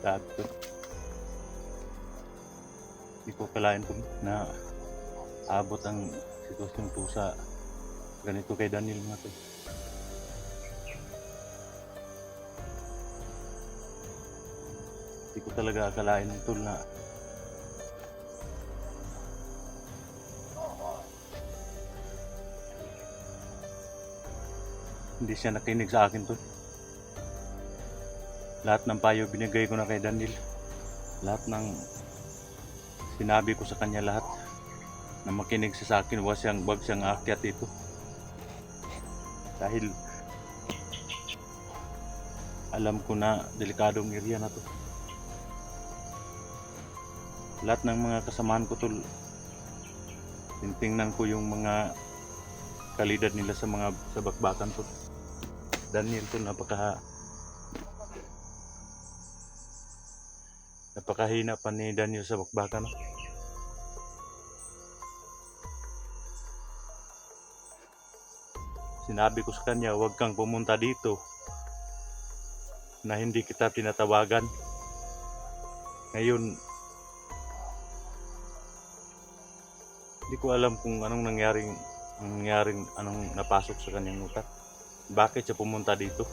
sabi ko. Hindi ko kalain ko na abot ang sitwasyon to sa ganito kay Daniel mga to. Hindi ko talaga akalain ito na hindi siya nakinig sa akin to. Lahat ng payo binigay ko na kay Daniel. Lahat ng sinabi ko sa kanya lahat na makinig siya sa akin, wag siyang aakyat dito. Dahil alam ko na delikadong area na to. Lahat ng mga kasamahan ko tol, tingnan ko yung mga kalidad nila sa bakbakan to. Daniel to napakahina pa ni Daniel sa bakbakan. No? Sinabi ko sa kanya, huwag kang pumunta dito na hindi kita tinatawagan. Ngayon, hindi ko alam kung anong nangyaring anong napasok sa kanyang utak. Bakit siya pumunta dito?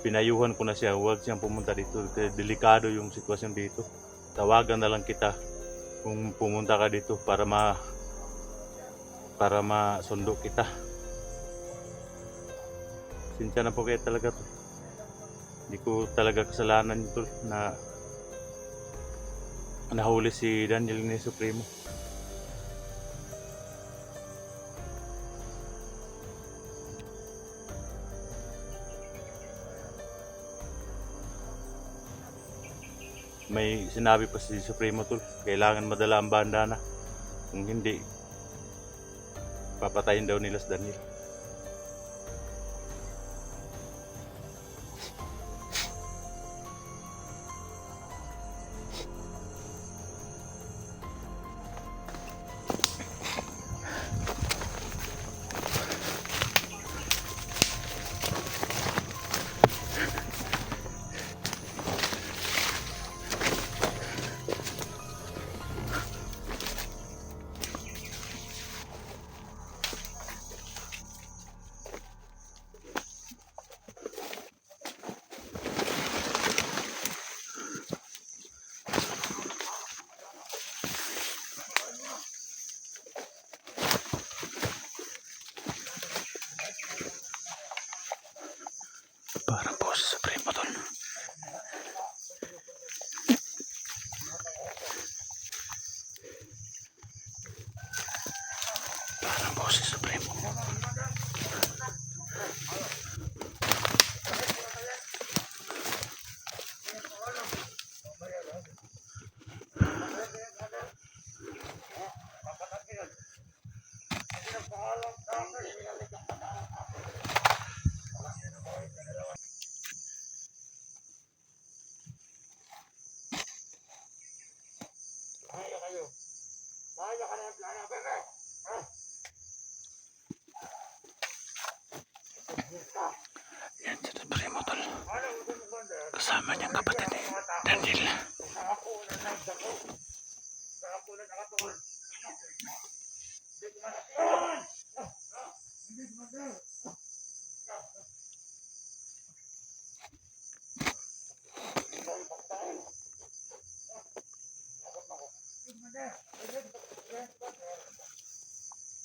Pinayuhan ko na siya, huwag siyang pumunta dito. Delikado yung sitwasyon dito. Tawagan na lang kita kung pumunta ka dito para masundo kita. Sinsya na po kayo talaga to. Hindi ko talaga kasalanan ito na nahuli si Daniel ni Supremo. May sinabi pa si Supremo tol, kailangan madala ang bandana. Kung hindi, papatayin daw nila si Daniel. Parang po sa Supremo tol. Parang po sa Supremo. Yan si Supremo tol. Kasama niyang kapatid ni Daniel.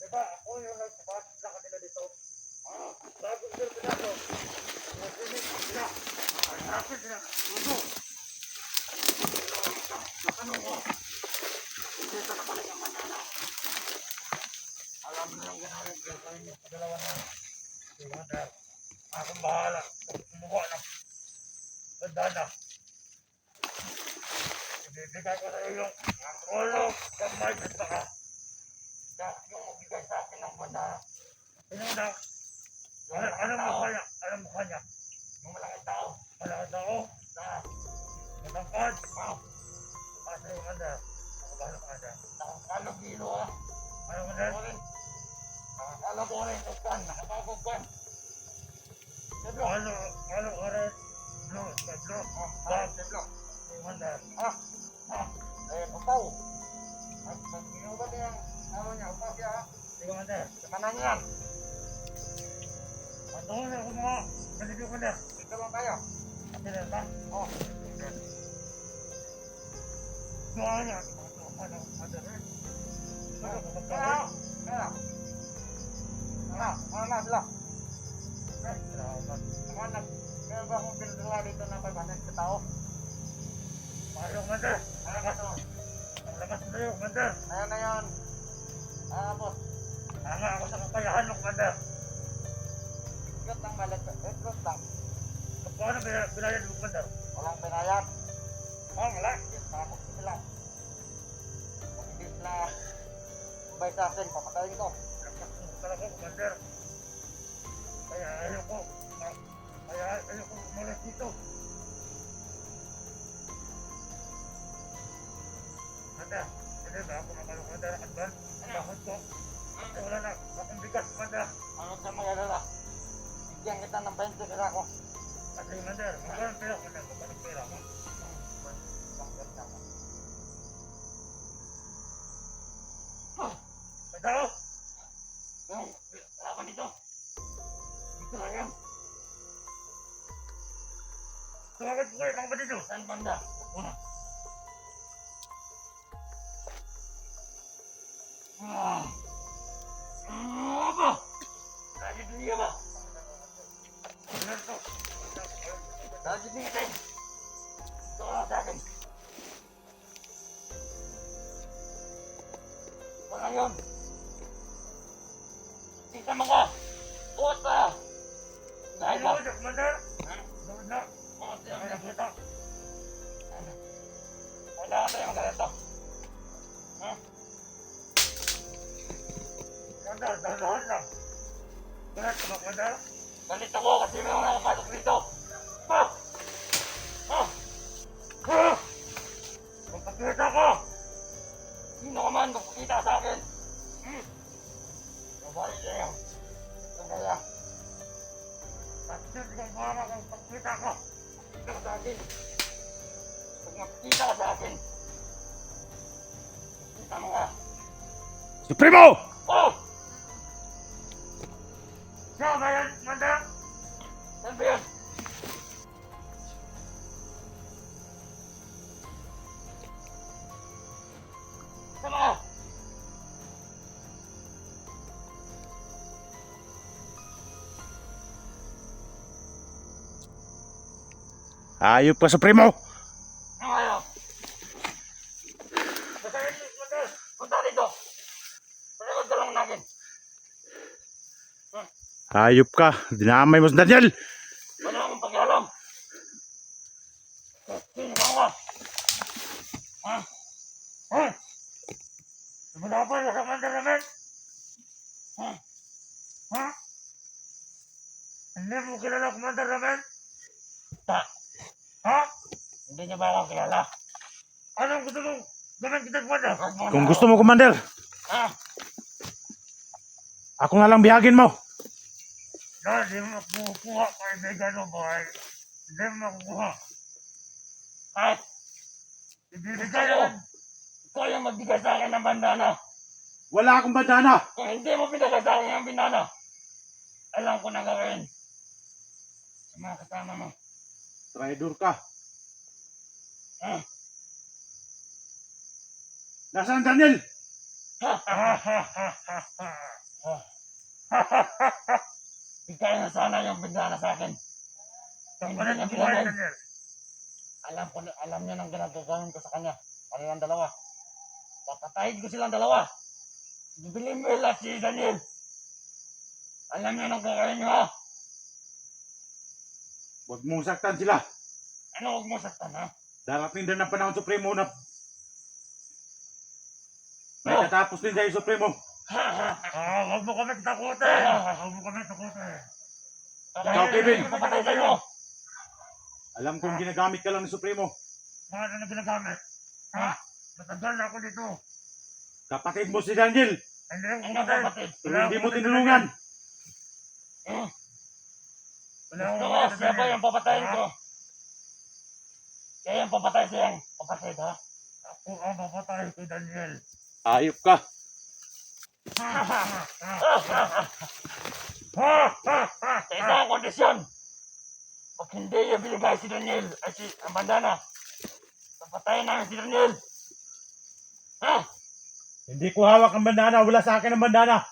Diba, ako yung nagpapasok sa kanila dito. Bago sila pinasok, nagsinig sila. Ang hapit sila. Tudo. Nakanong ko. Dito na pala yung manana. Alam mo lang ganun. Gagawin niyo sa dalawa na. Sige, akong bahala. Kumuha ng bandana. Ibibigay ko sa iyo ang ulo, kamay at baka. Dahil yung magbigay sa akin ng bandana. Pinuna, ano mukha niya? Ano mukha niya? Yung malaking tao. Malaking tao? Matangkad? Kasi yung kanda. Nakabalo ka kanda. Nakakalo kilo ha. Ano kanda? Nakakalo ko rin. Nakapagod ka. Ano ka rin? Blue? Blue? Bag? Commander. Eh, upaw. At ginubat niya ang niya, upaw siya. Sige, Commander. Kanan niya yan. Patuloy na ako mga kanibyo, Commander. Ito lang tayo. Pati na ba? Oo. Doon niya. Commander. Kaya. Mana sila? Mana? Kaya ba akong pinadala dito na 500 ka tao? Ayaw, Commander. Lakas na yun, Commander. Ayaw na yun. Boss. Hanga ako sa kakayahan ng Commander. Ikot lang balik. Ikot lang. Paano binayad mo, Commander? Walang binayad. Wala. Takot sila. Kung hindi sila bay sa akin, papatayin ko. Lakas mo talaga, Commander. Kaya ayaw ko umalas dito. Commander, hindi ba ako nakalong, Commander? Advance, ang bahon ko. Kasi wala na, akong bigas, Commander. Ano ka mag-alala? Bigyan kita ng 20 pera ko. Kasi, Commander, magkaroon pera, Commander, magkaroon pera ko. Madalo! Wala ka dito. Dito lang yan. Tumagat ko kayo, mga dito. Saan banda? Una. Apa? Lagi dunia ba? Benar to. Lagi dunia tayo. Ito lang sa akin. Ito lang yun. Kita mo ko. Buot pa. Dahil ba? Commander. Doon na. Kailangan tayong ganito. Commander, dahan lang. Bakit ka ba, Commander? Galit ako kasi may mga nakapasok dito. Magpakita ko! Sino ka man magpakita sa akin? Mabalik kayo. Sandaya. Pati kang mama kang pagkita ko. Ikaw sa akin. Pag magkita ka sa akin. Kita mo ka. Supremo! Oh! Siya ba yan, Commander? Saan ba yan? Sama ka! Ayop ka, Supremo! Ano kayo? Basta yun, Commander! Punta dito! Palikod ka lang natin! Ayop ka! Dinamay mo si Daniel! Wala akong pakialam! Sino ka ako? Ha? Ha? Lumalaban na sa Commander namin! Ha? Ha? Hindi mo kilala Commander namin? Ha? Hindi niya ba ako kilala? Anong gusto mong gawin kita, Commander? Kung gusto mo, Commander, Ha? ako na lang biyagin mo. Hindi mo makukuha, kaibigan mo, boy. Hindi mo makukuha. At, ibibigay naman. Ikaw yung magbigay sa akin ng bandana. Wala akong bandana. Kung hindi mo pinagay sa akin ang bandana, alam ko na gawin. Sa mga kasama mo. Traidor ka. Ha? Nasaan Daniel? Bigay na sana yung bandana sa akin. Hindi niya binigay. Alam niya nang ginagagawin ko sa kanya. Kanilang dalawa. Papatayin ko silang dalawa. Bibili mo lahat si Daniel. Alam niya nang gagawin niyo, ha? Huwag mong saktan sila. Ano huwag mo saktan, ha? Darating din ang panahon, Supremo, na may tatapos din sa'yo, Supremo. Huwag mo kami takutin. Huwag mo kami takutin. Ikaw, Kevin. Papatay sa'yo. Alam kong ginagamit ka lang ni Supremo. Bakit na ginagamit? Ha? Matagal na ako dito. Kapatid mo si Daniel. Hindi mo kapatid. Pero hindi mo tinulungan. Wala akong kapatid. Siya ba yung papatayin ko? Kaya yung papatay siyang kapatid, ha? Ako ang papatay kay Daniel. Ayop ka. Sa isang kondisyon, pag hindi yung binigay si Daniel ay si ang bandana, papatayin namin si Daniel. Ha? Hindi ko hawak ang bandana. Wala sa akin ang bandana.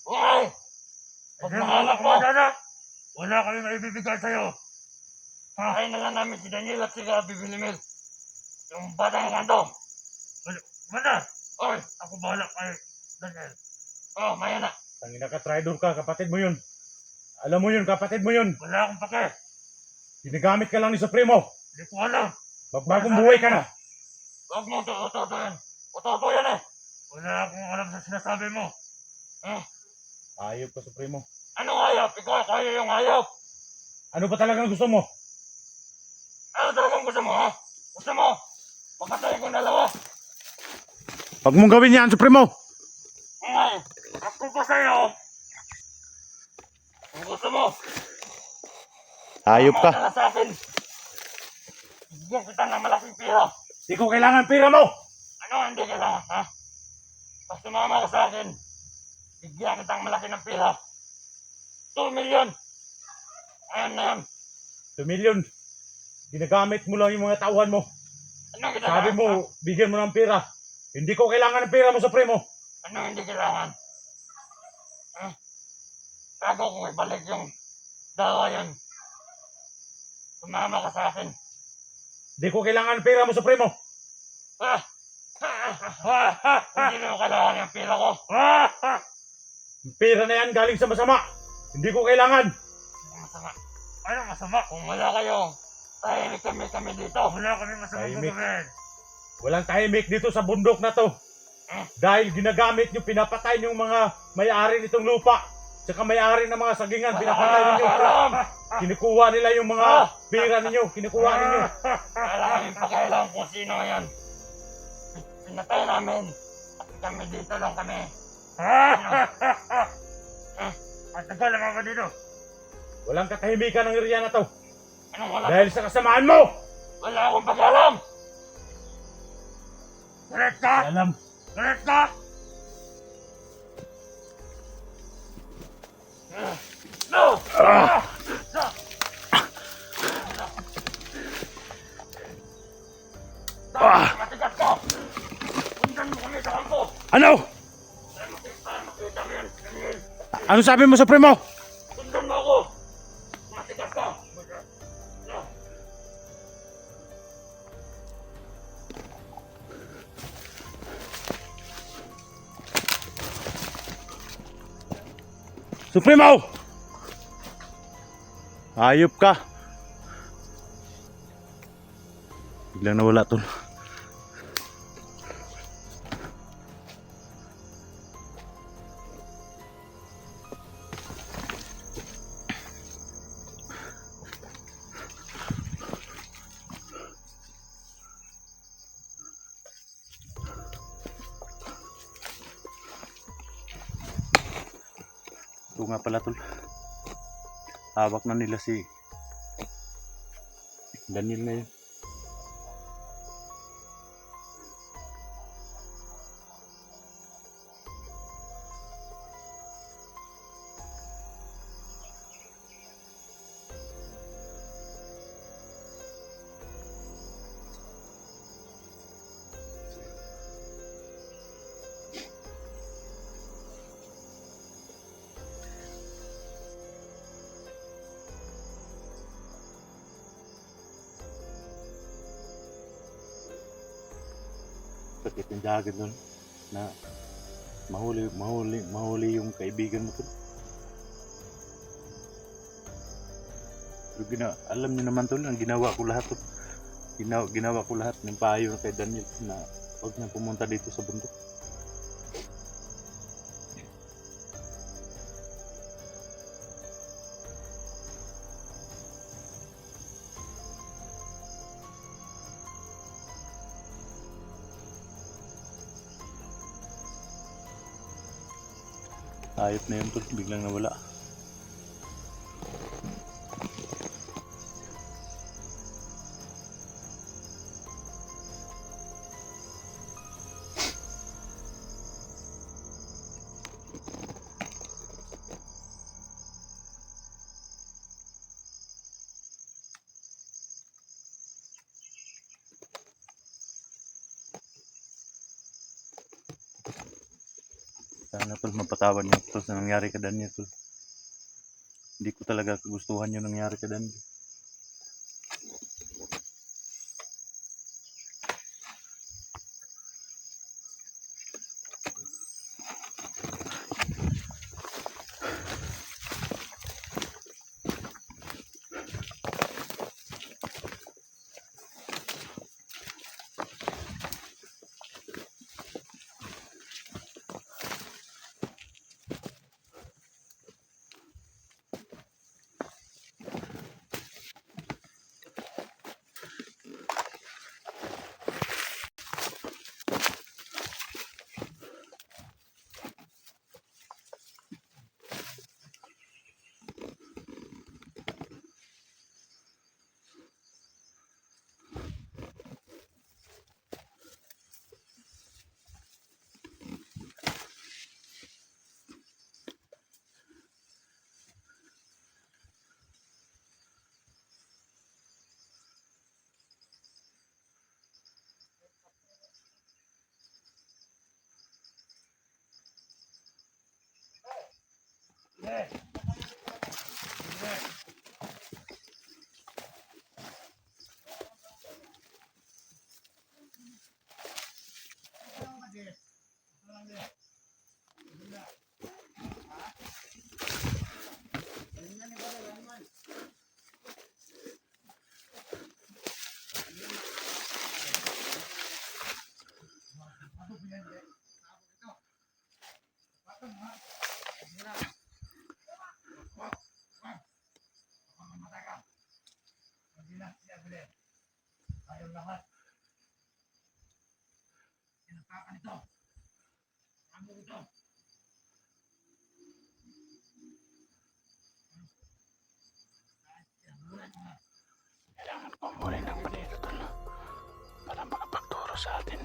Why? Pag nahalak mo, wala kami maibibigay sa'yo. Pakain na lang namin si Daniel at si Bibilimil. Yung batang kanto. Mana? Oy, ako bahala kay Daniel. Oh, maya na. Tangina ka, traitor ka. Kapatid mo yun. Alam mo yun, kapatid mo yun. Wala akong pake. Ginagamit ka lang ni Supremo. Hindi ko alam. Magbagong buhay ka na. Huwag mo uto yan. Uto yan eh. Wala akong alam sa sinasabi mo. Ayop ka, Supremo. Anong hayop? Ikaw kayo yung hayop. Ano ba talagang gusto mo? Ano talagang gusto mo, ha? Gusto mo? Papatayin ko na dalawa. Huwag mong gawin yan, Supremo. Ngay, ako ko sa'yo. Kung gusto mo, Ayop ka. tama ka sa akin. Bigyan kita ng malaking pera. Di ko kailangan pera mo. Ano ang hindi kailangan, ha? Basta sumama ka sa akin, bigyan kita ng malaki ng pera. 2 million. Ayan na yan. 2 million. Ginagamit mo lang yung mga tauhan mo. Anong kita Sabi mo, bigyan mo ng pera. Hindi ko kailangan ng pera mo, Supremo. Anong hindi kailangan? Bago kong ibalik yung dawa yan. Sumama ka sa akin. Hindi ko kailangan ng pera mo, Supremo. Hindi mo kailangan yung pera ko. Yung pera na yan galing sa masama. Hindi ko kailangan. Masama. Ano masama? Kung wala kayo, tahimik kami dito. Wala kami masama Tahimik. gagawin. Walang tahimik dito sa bundok na to. Dahil ginagamit nyo, pinapatay yung mga may-ari nitong lupa. Tsaka may-ari ng mga sagingan, pinapatay ninyo. Alam! Kinukuha nila yung mga pera ninyo. Kinukuha ninyo. Wala kaming pakialam kung sino yan. Pinatay namin. At kami dito lang kami. At tagal naman ka dito. Walang katahimikan ng area na to. Anong wala? Dahil sa kasamaan mo. Wala akong pakialam. Galit ka? Alam. Galit ka? No! Matigas ka! Pundan mo kami sa kampo! Ano? Makita mo yan, Daniel! Ano sabi mo, Supremo? Pundan mo ako! Matigas ka! Supremo! Ayop ka. Biglang nawala tol. Ito nga pala tol. Hawak na nila si Daniel ngayon. Sakit yung jacket nun na mahuli yung kaibigan mo tol. Pero alam niyo naman tol, ang ginawa ko lahat tol. Ginawa ko lahat ng payo kay Daniel na huwag na pumunta dito sa bundok. Ayop na yun tol, biglang nawala. Sana tol, mapatawad niyo tol sa nangyari kay Daniel tol. Hindi ko talaga kagustuhan yung nangyari kay Daniel. Ayaw lahat. Sinatakan ito. Amo ito. Kailangan pumuli ng panito tol para makapagturo sa atin.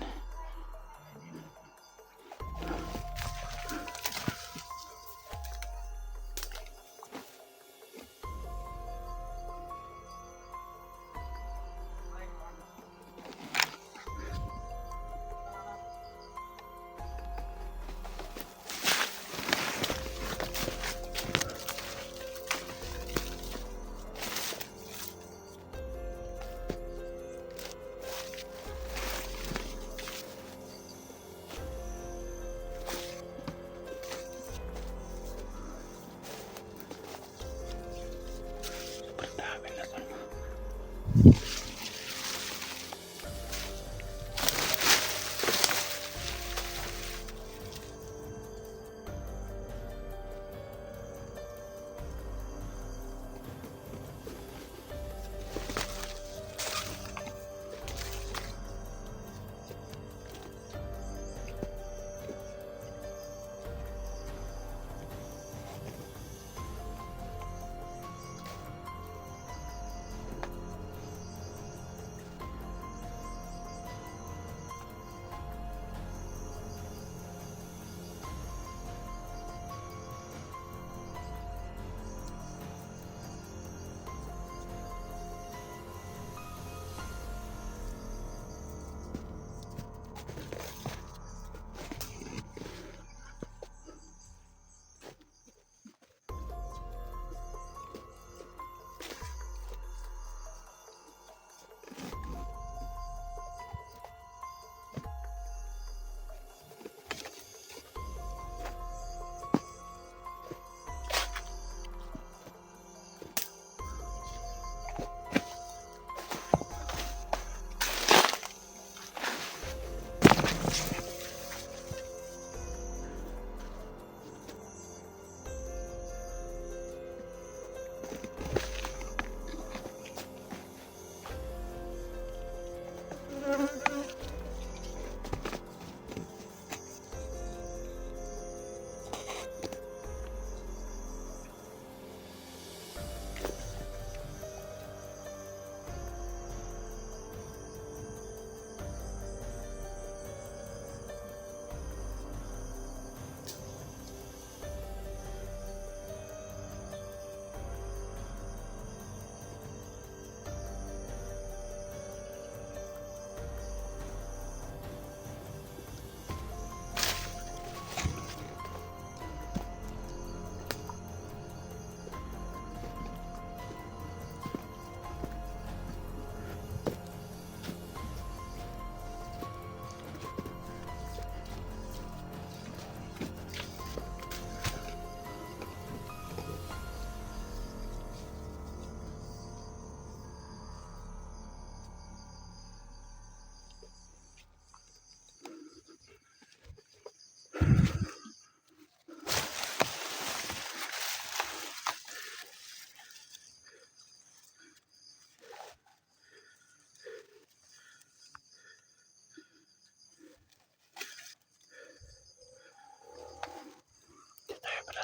Sobrang dami na tol.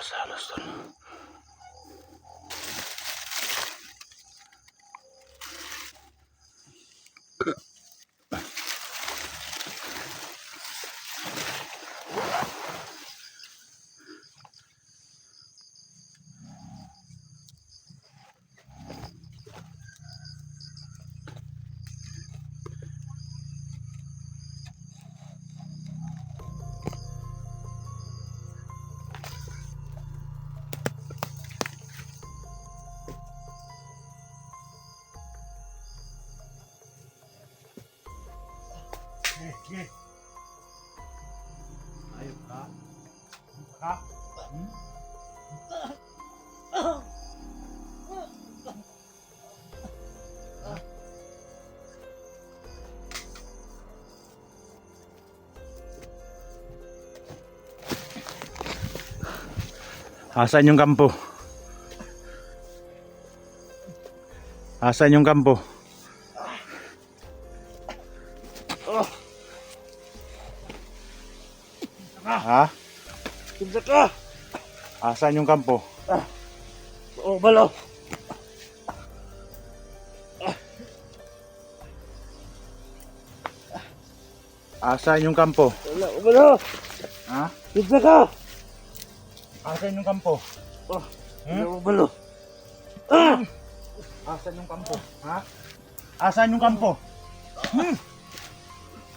Sasalos to. Sige. Ayos ka? Ka? Hmm? Asan yung kampo? Asan yung kampo? Ha? Kinsa ka? Asan yung kampo? Oo, balo. Asan yung kampo? Wala, balo. Ha? Kinsa ka? Asan yung kampo? Wala, balo. Asan yung kampo? Ha? Asan yung kampo?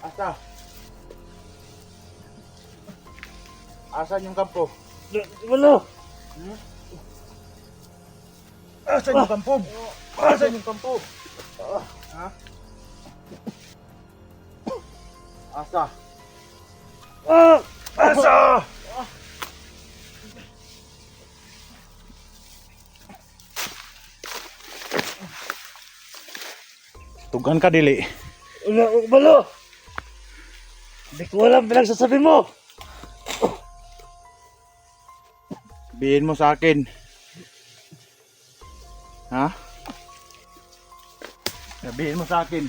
Asa? Asan yung kampo? Balo. Asan yung kampo? Asan yung kampo? Ha? Asa? Asa! Tugan ka dili. Wala, balo. Hindi ko alam pinagsasabi mo. Sabihin mo sa akin. Ha? Sabihin mo sa akin.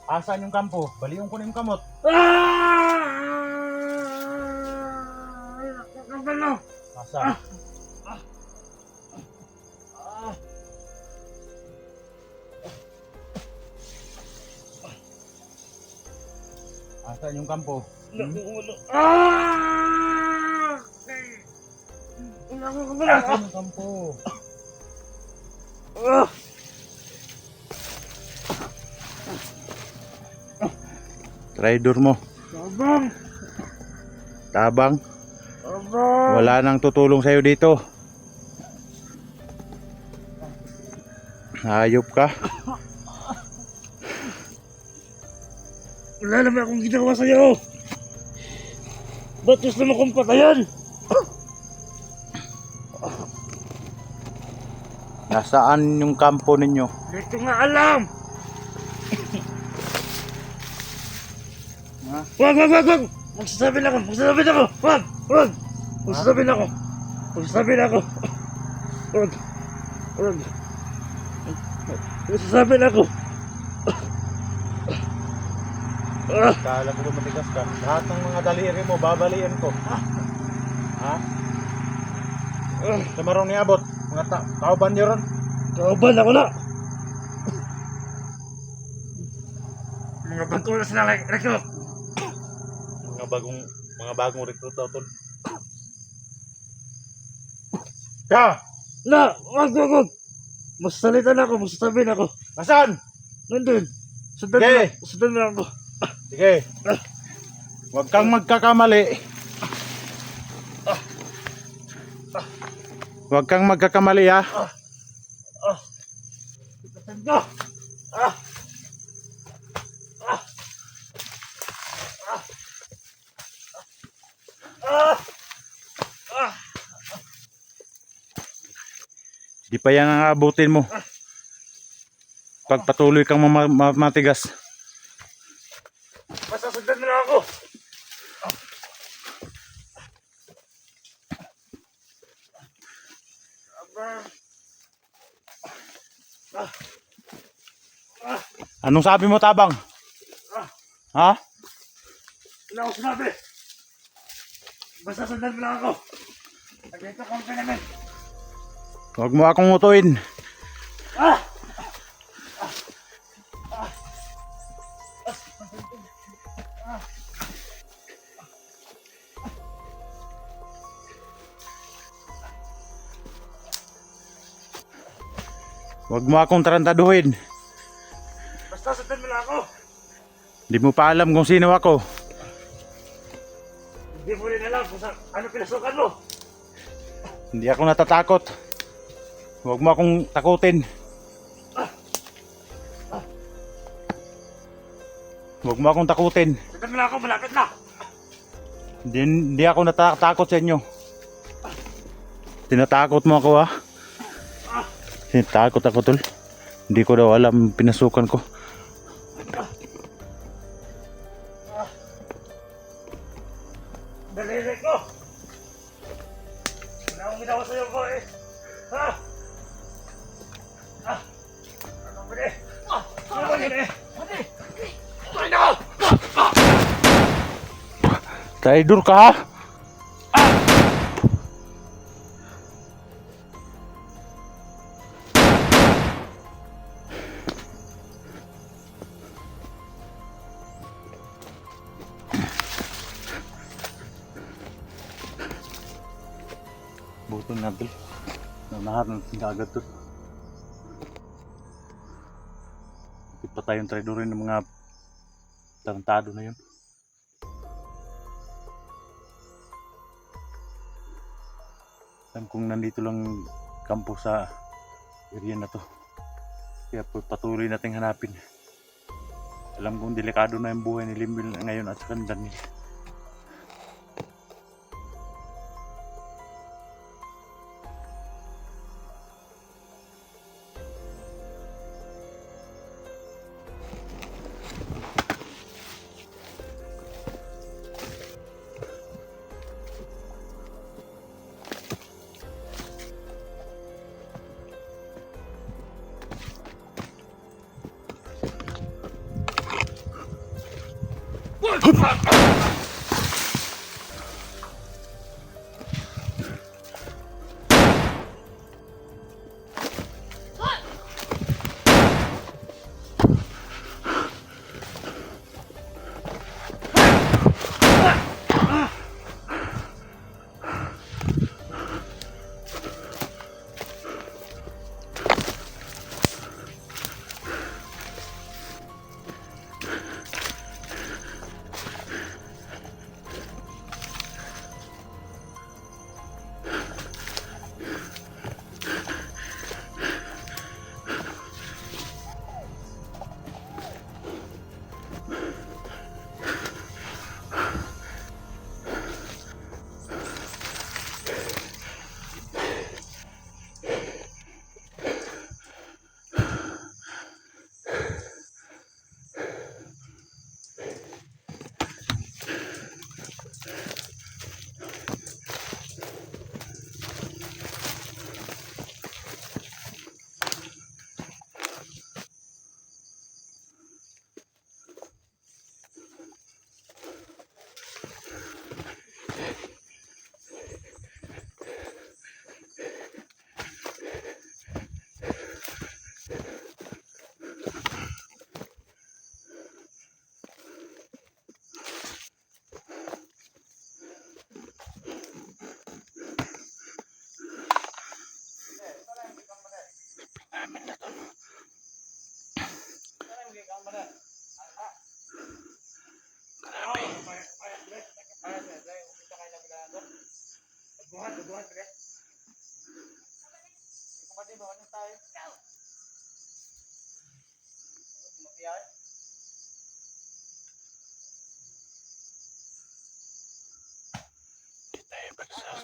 Asan yung kampo? Baliong ko na yung kamot. Balo. Asan? Asan yung kampo? Asan yung kampo? Traidor mo. Abang! Tabang. Abang! Wala nang tutulong sa'yo dito. Hayop ka. Wala naman akong ginagawa sa'yo! Ba't gusto mo kong patayan? Nasaan yung kampo ninyo? Hindi ko nga alam! Ha? Wag! Magsasabi na ako! Wag! Magsasabi na ako! Wag! Magsasabi na ako! Kala mo ba matigas ka? Lahat ng mga daliri mo, babalian ko. Ha? Sa marong niabot, mga kauban nyo ron. Kauban ako na! Mga bangko na sila rekrut! Mga bagong recruit daw tol. Ka! Na! Wag! Magsasalita na ako, magsasabi na ako. Nasaan? Nandun! Sundan Okay. na ako. Sige. Huwag kang magkakamali. Huwag kang magkakamali ha. Sundan! Di pa yan ang abutin mo. Pagpatuloy kang matigas. Masasundan na ako! Anong sabi mo, Tabang? Ha? Wala akong sinabi! Basta sundan mo lang ako. Nandito kami namin. Huwag mo akong utuin. Ah! Huwag mo akong tarantaduhin. Basta sundan mo lang ako. Hindi mo pa alam kung sino ako. Hindi mo rin alam kung ano pinasukan mo. Hindi ako natatakot. Huwag mo akong takutin. Huwag mo akong takutin. Sundan mo lang ako, malapit na. Hindi ako natatakot sa inyo. Tinatakot mo ako ha? Tinatakot ako tol. Hindi ko daw alam pinasukan ko. Daliri ko. Wala akong ginawa sa'yo ko eh. Ha? Ano ba rin? Ano ba rin? Ano? Traitor ka ha? Buto na tol. Nanahat ng kagad tol. Hindi pa tayong traidorin ng mga tarantado na yun. Alam kong nandito lang kampo sa area na to. Kaya patuloy nating hanapin. Alam kong delikado na yung buhay ni Limbil ngayon at saka ni Daniel.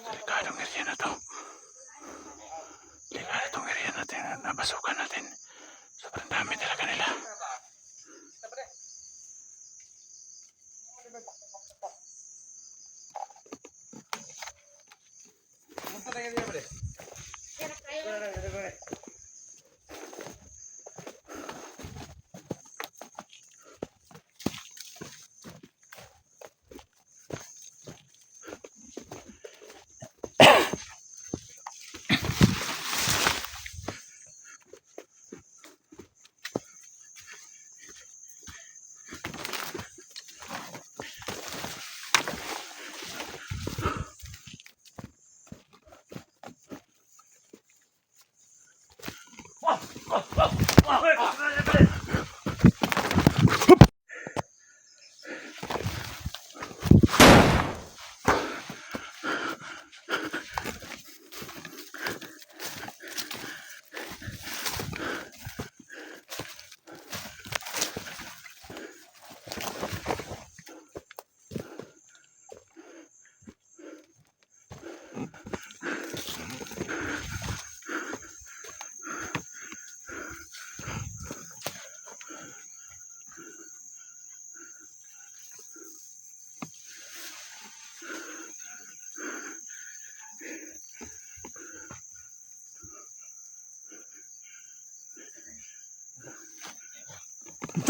Delikadong area na to. Delikado itong area natin na nabasukan natin. Sobrang dami talaga nila.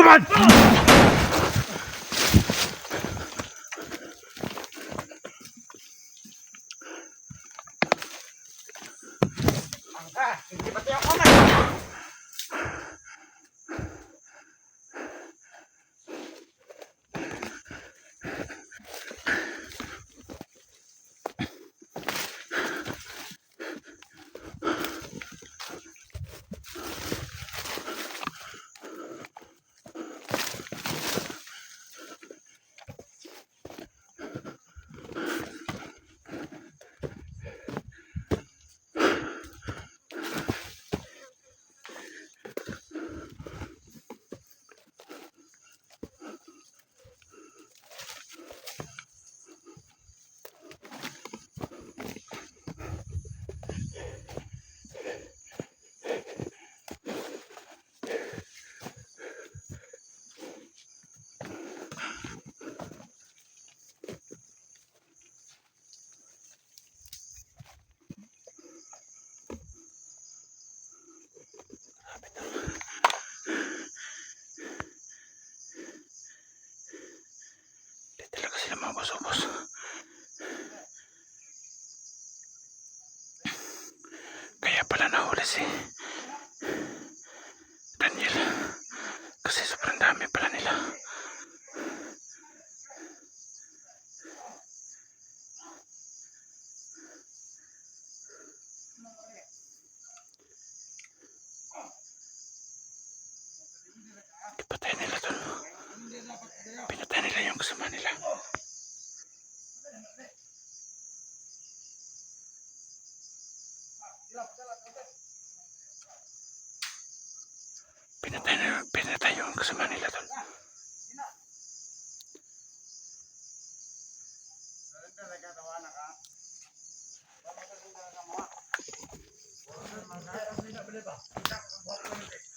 Tuman! Hindi ba tayo kamay? Talaga sila mga boss. Kaya pala nahuli si Daniel. Kasi sobrang dami pala nila. Pinatay nila to. Pinatay nila yung kasama nila. Pinatay yung kasama nila to. Hindi